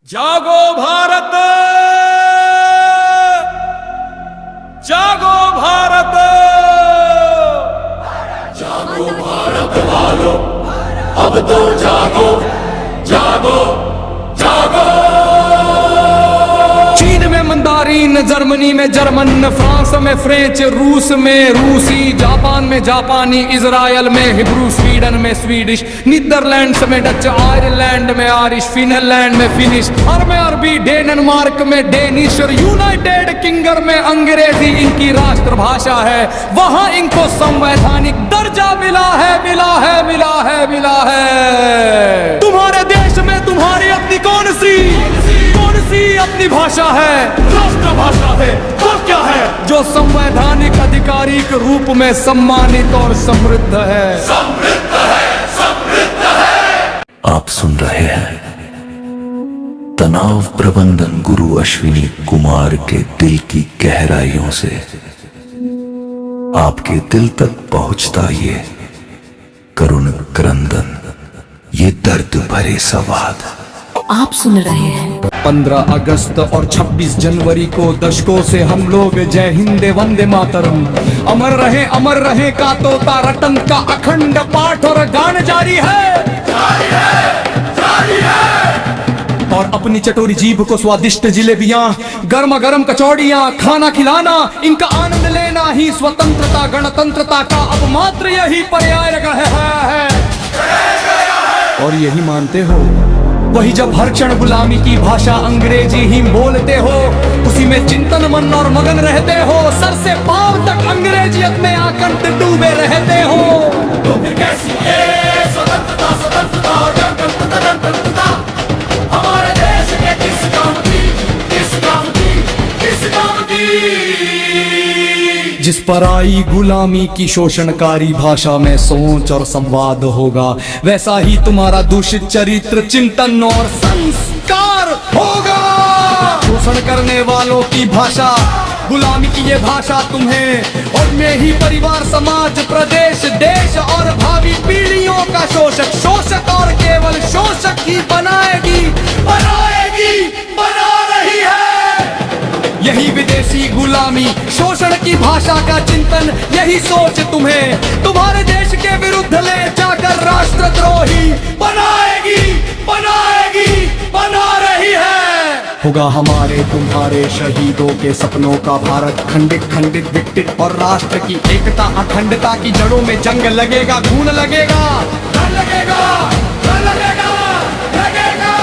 जागो भारत, जागो भारत, जागो भारत वालों, अब तो जागो, जागो, जागो। चीन में मंदारीन, जर्मनी में जर्मन, फ्रांस में फ्रेंच, रूस में रूसी, जापान में जापानी, इजराइल में हिब्रू, स्वीडन में स्वीडिश, नीदरलैंड्स में डच, आयरलैंड में आयरिश, फिनलैंड में फिनिश, में अरबी, डेनमार्क में डेनिश और यूनाइटेड किंगडम में अंग्रेजी इनकी राष्ट्रभाषा है। वहां इनको संवैधानिक दर्जा मिला है, मिला है, मिला है, मिला है। तुम्हारे देश में तुम्हारी अपनी कौन सी अपनी भाषा है? राष्ट्रभाषा है। तो क्या है? जो संवैधानिक आधिकारिक रूप में सम्मानित और समृद्ध है, समृद्ध है, समृद्ध है। आप सुन रहे हैं तनाव प्रबंधन गुरु अश्विनी कुमार के दिल की गहराइयों से आपके दिल तक पहुंचता ये करुण क्रंदन, ये दर्द भरे संवाद आप सुन रहे हैं। 15 अगस्त और 26 जनवरी को दशकों से हम लोग जय हिंद वंदे मातरम, अमर रहे का तोता रटन का अखंड पाठ और गान जारी है, जारी है, जारी है। और अपनी चटोरी जीभ को स्वादिष्ट जिलेबियां, गर्मा गर्म कचौड़ियां खाना खिलाना, इनका आनंद लेना ही स्वतंत्रता गणतंत्रता का अब मात्र यही पर्याय है। और यही मानते हो वही जब हर क्षण गुलामी की भाषा अंग्रेजी ही बोलते हो, उसी में चिंतन मन और मगन रहते हो, सर से पांव तक अंग्रेजियत में आकंठ डूबे रहते हो। तो फिर कैसी ये स्वतंत्रता, स्वतंत्रता और गणतंत्रता हमारे देश के किस काम की, किस काम की, किस काम की? जिस पर आई गुलामी की शोषणकारी भाषा में सोच और संवाद होगा, वैसा ही तुम्हारा दूषित चरित्र, चिंतन और संस्कार होगा। शोषण करने वालों की भाषा, गुलामी की ये भाषा तुम्हें और में ही परिवार, समाज, प्रदेश, देश और भावी पीढ़ियों का शोषक और केवल शोषक ही बनाएगी, बनाएगी, बना रही है। यही विदेशी गुलामी शोषण की भाषा का चिंतन, यही सोच तुम्हें तुम्हारे देश के विरुद्ध ले जाकर राष्ट्रद्रोही बनाएगी, बनाएगी, बना रही है। होगा हमारे तुम्हारे शहीदों के सपनों का भारत खंडित खंडित विकटित, और राष्ट्र की एकता अखंडता की जड़ों में जंग लगेगा, खून लगेगा, डर लगेगा, डर लगेगा, लगेगा।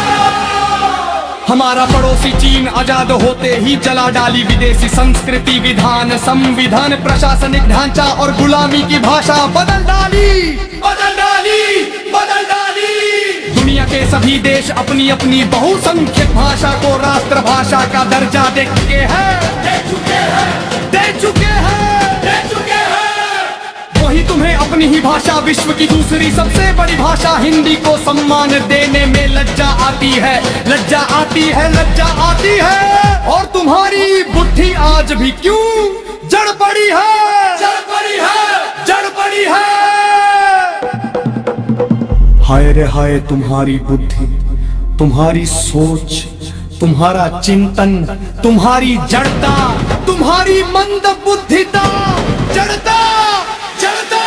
हमारा पड़ोसी चीन आजाद होते ही जला डाली विदेशी संस्कृति, विधान, संविधान, प्रशासनिक ढांचा और गुलामी की भाषा बदल डाली, बदल डाली, बदल डाली। दुनिया के सभी देश अपनी अपनी बहुसंख्यक भाषा को राष्ट्रभाषा का दर्जा दे चुके हैं, दे चुके हैं, दे चुके हैं, दे चुके हैं। वही तुम्हें अपनी ही भाषा, विश्व की दूसरी सबसे बड़ी भाषा हिंदी को सम्मान देने में लज्जा आती है, लज्जा आती है, लज्जा आती है। और तुम्हारी बुद्धि आज भी क्यों जड़ पड़ी है, जड़ पड़ी है, जड़ पड़ी है। हाय रे हाय तुम्हारी बुद्धि, तुम्हारी सोच, तुम्हारा चिंतन, तुम्हारी जड़ता, तुम्हारी मंद बुद्धिता, जड़ता, जड़ता।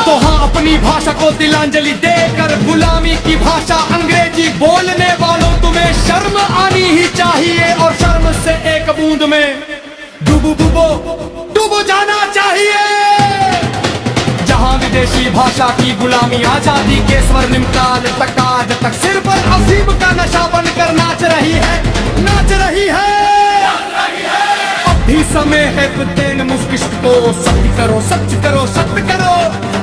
तो हाँ, अपनी भाषा को तिलांजलि देकर गुलामी की भाषा अंग्रेजी बोलने वालों, तुम्हें शर्म आनी ही चाहिए, और शर्म से एक बूंद में डूबो जाना चाहिए। जहां विदेशी भाषा की गुलामी आजादी के स्वर्णिम काल तक, आज तक सिर पर अफीम का नशा बनकर नाच रही है, नाच रही है। अब भी समय है तेन मुस्किश्त को सत्य करो, सत्य करो, सत्य करो,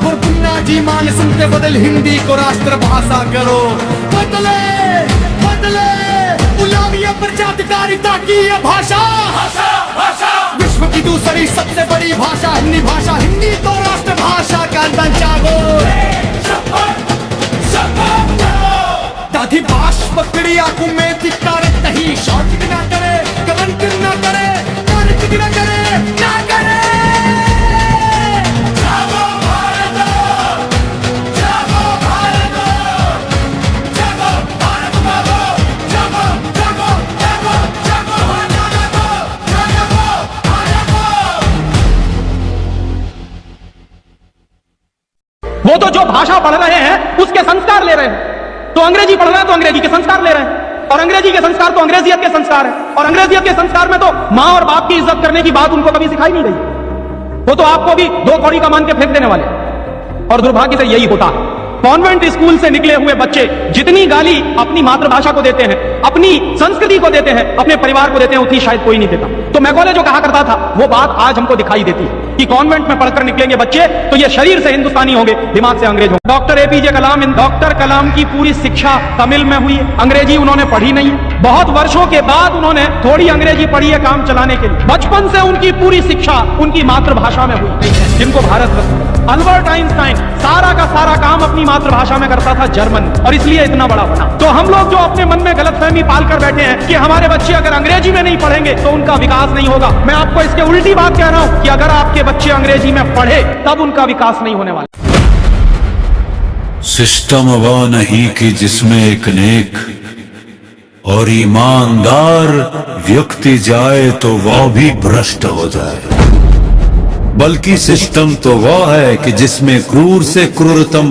और गुन्ना जी मान सुनते बदल हिंदी को राष्ट्रभाषा करो। बदले, बदले गुलामी पर जातिकारिता की ये भाषा, भाषा, भाषा। विश्व की दूसरी सबसे बड़ी भाषा हिंदी भाषा, हिंदी तो राष्ट्रभाषा का जागो। दादी बाश पकड़िया कुमें तिकारत नहीं, शॉर्ट ना करे, कमेंट ना करे, कार्य ना करे, ना करे। जागो भारत, जागो भारत, जागो भारत, जागो, जागो, जागो। भाषा पढ़ रहे हैं उसके संस्कार ले रहे हैं। तो अंग्रेजी पढ़ रहे हैं तो अंग्रेजी के संस्कार ले रहे हैं, और अंग्रेजी के संस्कार तो अंग्रेजियत के संस्कार है, और अंग्रेजियत के संस्कार में तो माँ और बाप की इज्जत करने की बात उनको कभी सिखाई नहीं गई। वो तो आपको भी 2 कौड़ी का मान के फेंक देने वाले, और दुर्भाग्य से यही होता है। कॉन्वेंट स्कूल से निकले हुए बच्चे जितनी गाली अपनी मातृभाषा को देते हैं, अपनी संस्कृति को देते हैं, अपने परिवार को देते हैं, उतनी शायद कोई नहीं देता। तो मैकॉले जो कहा करता था वो बात आज हमको दिखाई देती है कि कॉन्वेंट में पढ़कर निकलेंगे बच्चे तो ये शरीर से हिंदुस्तानी होंगे, दिमाग से अंग्रेज होंगे। डॉक्टर एपीजे कलाम, डॉक्टर कलाम की पूरी शिक्षा तमिल में हुई है, अंग्रेजी उन्होंने पढ़ी नहीं है। बहुत वर्षों के बाद उन्होंने थोड़ी अंग्रेजी पढ़ी है काम चलाने के लिए। बचपन से उनकी पूरी शिक्षा उनकी मातृभाषा में हुई, जिनको भारत रत्न अल्बर्ट आइंस्टाइन सारा का सारा काम अपनी मातृभाषा में करता था, जर्मन, और इसलिए इतना बड़ा बना। तो हम लोग जो अपने मन में गलतफहमी पाल कर बैठे हैं कि हमारे बच्चे अगर अंग्रेजी में नहीं पढ़ेंगे तो उनका विकास नहीं होगा, मैं आपको इसके उल्टी बात कह रहा हूं कि अगर आपके बच्चे अंग्रेजी में पढ़े तब उनका विकास नहीं होने वाला। सिस्टम वह नहीं कि जिसमें एक नेक और ईमानदार व्यक्ति जाए तो वह भी भ्रष्ट हो जाए, बल्कि सिस्टम तो वह है कि जिसमें क्रूर से क्रूरतम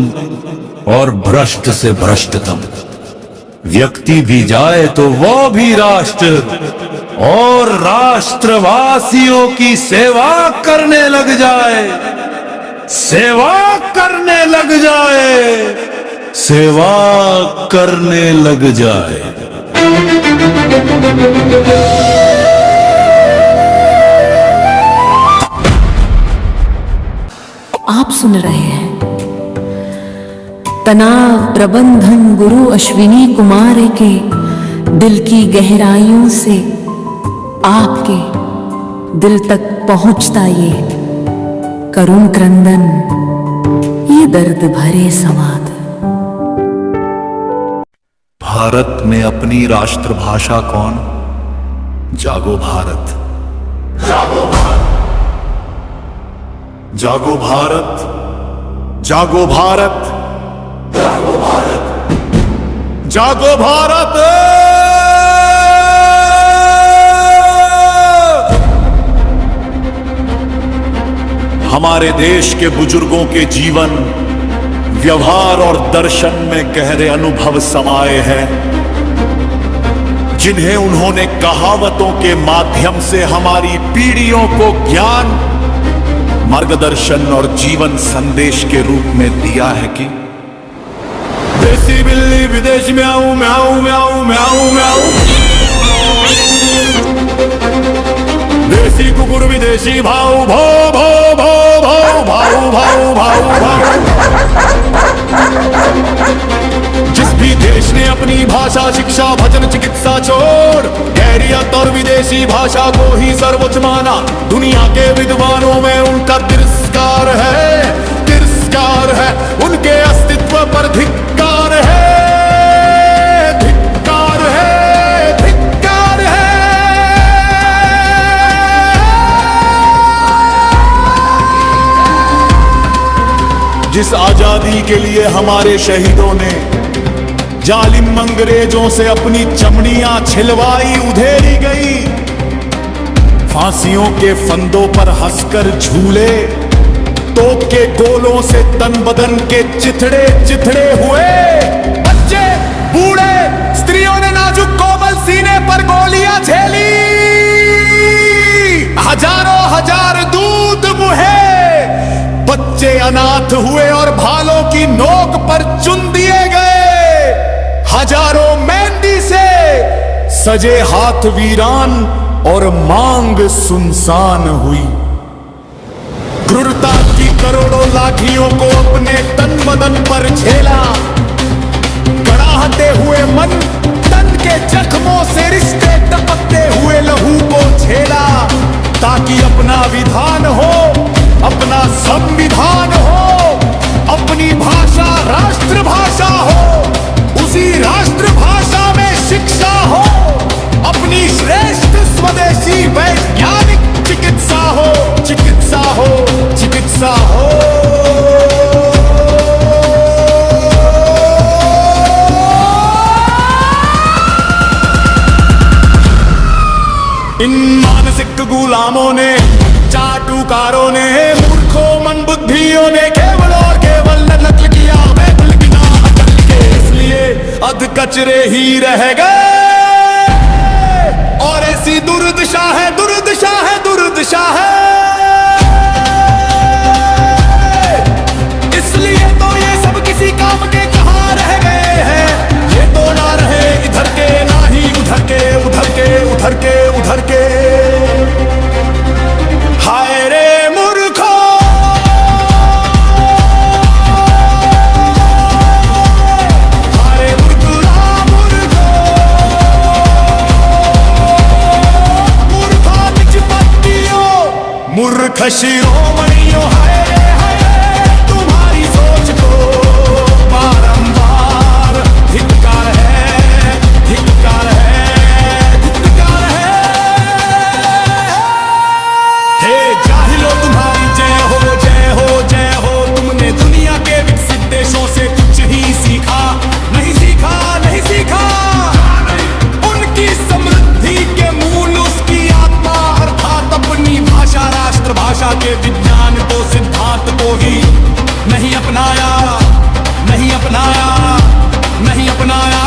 और भ्रष्ट से भ्रष्टतम व्यक्ति भी जाए तो वह भी राष्ट्र और राष्ट्रवासियों की सेवा करने लग जाए, सेवा करने लग जाए, सेवा करने लग जाए। आप सुन रहे हैं तनाव प्रबंधन गुरु अश्विनी कुमार के दिल की गहराइयों से आपके दिल तक पहुंचता ये करुण क्रंदन, ये दर्द भरे संवाद। भारत में अपनी राष्ट्रभाषा कौन? जागो भारत, जागो भारत, जागो भारत, जागो भारत, जागो भारत, जागो भारत। हमारे देश के बुजुर्गों के जीवन, व्यवहार और दर्शन में गहरे अनुभव समाये हैं, जिन्हें उन्होंने कहावतों के माध्यम से हमारी पीढ़ियों को ज्ञान, मार्गदर्शन और जीवन संदेश के रूप में दिया है कि देसी बिल्ली विदेशी म्याऊ म्याऊ म्याऊ म्याऊ म्याऊ, देसी कुकुर विदेशी भाऊ भाऊ भाऊ भाऊ भाऊ भाऊ भाऊ भाऊ। जिस भी देश ने अपनी भाषा, शिक्षा, भजन, चिकित्सा छोड़ गैरियत और विदेशी भाषा को ही सर्वोच्च माना, दुनिया के विद्वानों में उनका तिरस्कार है, तिरस्कार है, उनके अस्तित्व पर धिक्कार है, धिक्कार है, धिक्कार है। जिस आजादी के लिए हमारे शहीदों ने जालिम अंग्रेजों से अपनी चमड़ियां छिलवाई, उधेड़ी गई, फांसियों के फंदों पर हंसकर झूले, तोप के गोलों से तन बदन के चिथड़े चिथड़े हुए, बच्चे बूढ़े स्त्रियों ने नाजुक कोमल सीने पर गोलियां झेली, हजारों हजार दूध मुहे, बच्चे अनाथ हुए और भालों की नोक पर चुन दिए गए, हजारों मेहंदी से सजे हाथ वीरान और मांग सुनसान हुई। क्रूरता की करोड़ों लाठियों को अपने तन बदन पर झेला, कड़ाहते हुए मन, तन के जख्मों से रिश्ते टपकते हुए लहू को झेला, ताकि अपना विधान हो, अपना संविधान हो, अपनी भाषा राष्ट्रभाषा हो, उसी राष्ट्रभाषा में शिक्षा हो, अपनी श्रेष्ठ स्वदेशी वैज्ञानिक चिकित्सा हो, चिकित्सा हो, चिकित्सा हो। इन मानसिक गुलामों ने, चाटुकारों ने, मूर्खों मन बुद्धियों ने केवल और केवल नकल किया अध कचरे ही रह गए। और ऐसी दुर्दशा है, दुर्दशा है, दुर्दशा है। इसलिए तो ये सब किसी काम के कहाँ रह गए हैं। ये तो ना रहे इधर के, ना ही उधर के, उधर के, उधर के, उधर के। हाय रे मूर्खों, हाय मूर्खा, मूर्खों, मूर्खा निष्पत्तियों, मूर्ख शिरोमणियों। हाय रे हाय, तुम्हारी सोच को बारंबार धिक्कार है, धिक्कार है, धिक्कार है। हे जाहिलो, तुम्हारी जय हो, जय हो, जय हो। तुमने दुनिया के विकसित देशों से कुछ ही सीखा नहीं, सीखा नहीं, सीखा। उनकी समृद्धि के मूल उसकी आत्मा अर्थात अपनी भाषा, राष्ट्रभाषा के विज्ञान को, सिद्धांत को ही नहीं अपनाया, नहीं अपनाया, नहीं अपनाया।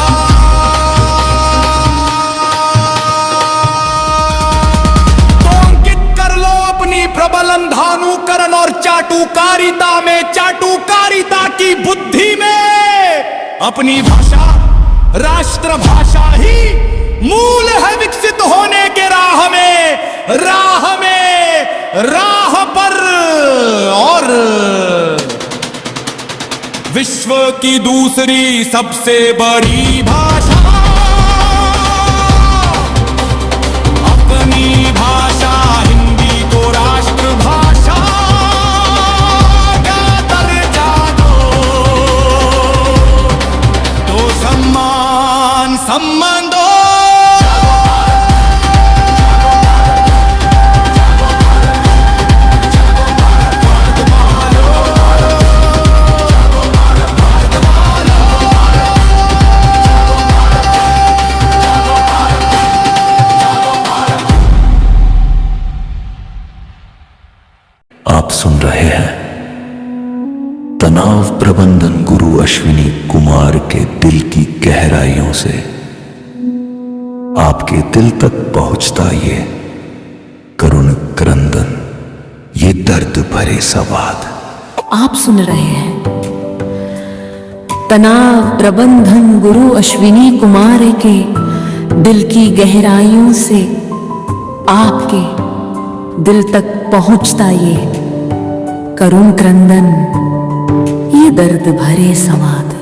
तो अंकित कर लो अपनी प्रबल अंधानुकरण और चाटुकारिता में, चाटुकारिता की बुद्धि में। अपनी भाषा, राष्ट्रभाषा ही मूल है विकसित होने के राह में, राह में, राह पर। और विश्व की दूसरी सबसे बड़ी भाषा, अपनी भाषा हिंदी को राष्ट्रभाषा का दर्जा दो, तो सम्मान, सम्मान दो। आप सुन रहे हैं तनाव प्रबंधन गुरु अश्विनी कुमार के दिल की गहराइयों से आपके दिल तक पहुंचता ये करुण क्रंदन, ये दर्द भरे संवाद। आप सुन रहे हैं तनाव प्रबंधन गुरु अश्विनी कुमार के दिल की गहराइयों से आपके दिल तक पहुंचता ये करुण क्रंदन, ये दर्द भरे संवाद।